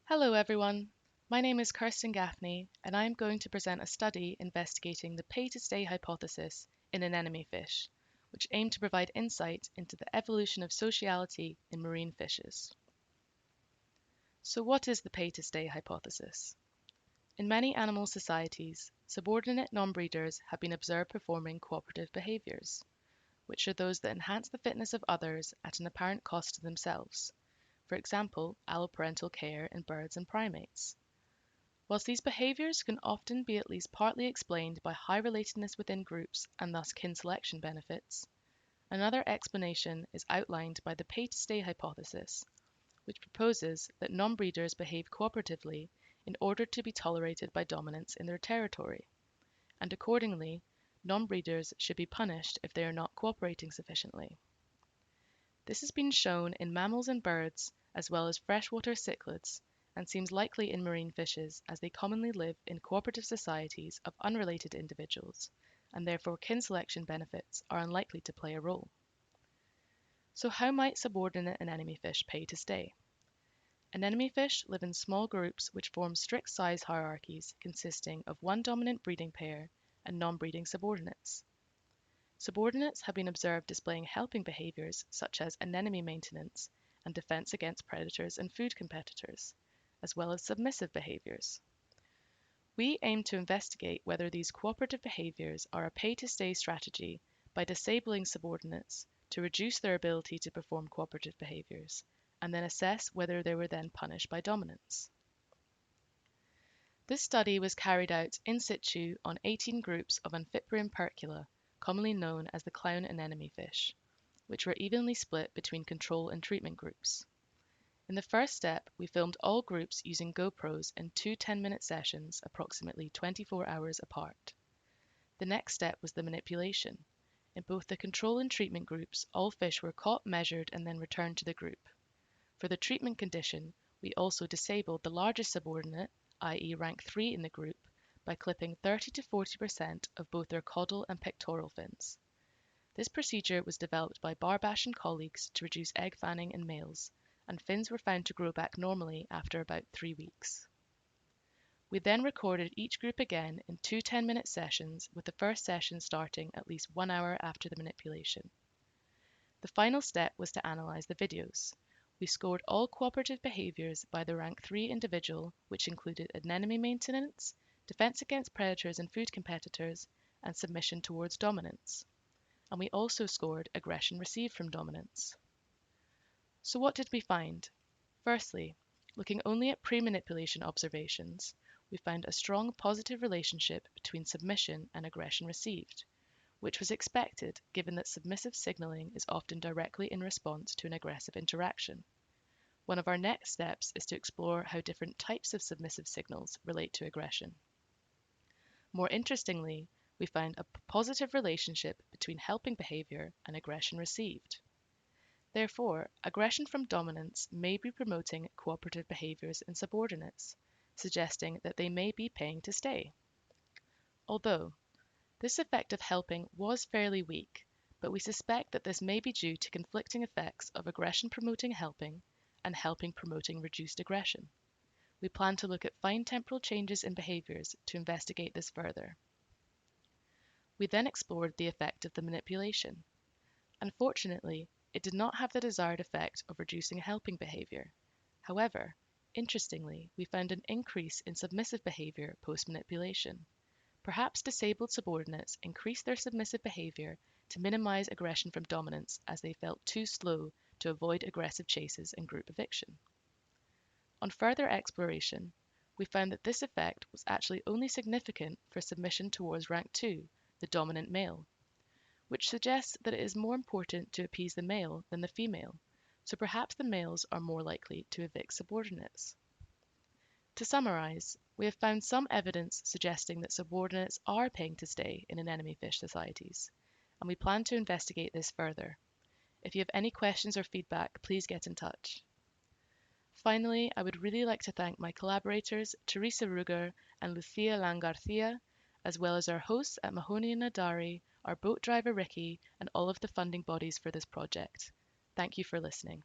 Hello everyone, my name is Kirstin Gaffney and I am going to present a study investigating the pay-to-stay hypothesis in anemonefish, which aim to provide insight into the evolution of sociality in marine fishes. So what is the pay-to-stay hypothesis? In many animal societies, subordinate non-breeders have been observed performing cooperative behaviours, which are those that enhance the fitness of others at an apparent cost to themselves. For example, alloparental care in birds and primates. Whilst these behaviours can often be at least partly explained by high relatedness within groups and thus kin selection benefits, another explanation is outlined by the pay-to-stay hypothesis, which proposes that non-breeders behave cooperatively in order to be tolerated by dominants in their territory, and accordingly, non-breeders should be punished if they are not cooperating sufficiently. This has been shown in mammals and birds, as well as freshwater cichlids, and seems likely in marine fishes as they commonly live in cooperative societies of unrelated individuals, and therefore kin selection benefits are unlikely to play a role. So how might subordinate anemonefish pay to stay? Anemonefish live in small groups which form strict size hierarchies consisting of one dominant breeding pair and non-breeding subordinates. Subordinates have been observed displaying helping behaviours such as anemone maintenance and defence against predators and food competitors, as well as submissive behaviours. We aim to investigate whether these cooperative behaviours are a pay-to-stay strategy by disabling subordinates to reduce their ability to perform cooperative behaviours, and then assess whether they were then punished by dominance. This study was carried out in situ on 18 groups of Amphiprium percula, commonly known as the clown anemone fish, which were evenly split between control and treatment groups. In the first step, we filmed all groups using GoPros in two 10-minute sessions approximately 24 hours apart. The next step was the manipulation. In both the control and treatment groups, all fish were caught, measured, and then returned to the group. For the treatment condition, we also disabled the largest subordinate, i.e. rank 3 in the group, by clipping 30 to 40% of both their caudal and pectoral fins. This procedure was developed by Barbash and colleagues to reduce egg fanning in males, and fins were found to grow back normally after about 3 weeks. We then recorded each group again in two 10-minute sessions, with the first session starting at least 1 hour after the manipulation. The final step was to analyse the videos. We scored all cooperative behaviours by the rank 3 individual, which included anemone maintenance, defence against predators and food competitors, and submission towards dominance. And we also scored aggression received from dominance. So what did we find? Firstly, looking only at pre-manipulation observations, we found a strong positive relationship between submission and aggression received, which was expected given that submissive signalling is often directly in response to an aggressive interaction. One of our next steps is to explore how different types of submissive signals relate to aggression. More interestingly, we found a positive relationship between helping behaviour and aggression received. Therefore, aggression from dominance may be promoting cooperative behaviours in subordinates, suggesting that they may be paying to stay. Although this effect of helping was fairly weak, but we suspect that this may be due to conflicting effects of aggression promoting helping and helping promoting reduced aggression. We plan to look at fine temporal changes in behaviours to investigate this further. We then explored the effect of the manipulation. Unfortunately, it did not have the desired effect of reducing helping behaviour. However, interestingly, we found an increase in submissive behaviour post-manipulation. Perhaps disabled subordinates increased their submissive behaviour to minimise aggression from dominance as they felt too slow to avoid aggressive chases and group eviction. On further exploration, we found that this effect was actually only significant for submission towards rank 2, the dominant male, which suggests that it is more important to appease the male than the female, so perhaps the males are more likely to evict subordinates. To summarise, we have found some evidence suggesting that subordinates are paying to stay in anemonefish societies, and we plan to investigate this further. If you have any questions or feedback, please get in touch. Finally, I would really like to thank my collaborators, Teresa Rueger and Lucia García, as well as our hosts at Mahoney and Nadari, our boat driver Ricky, and all of the funding bodies for this project. Thank you for listening.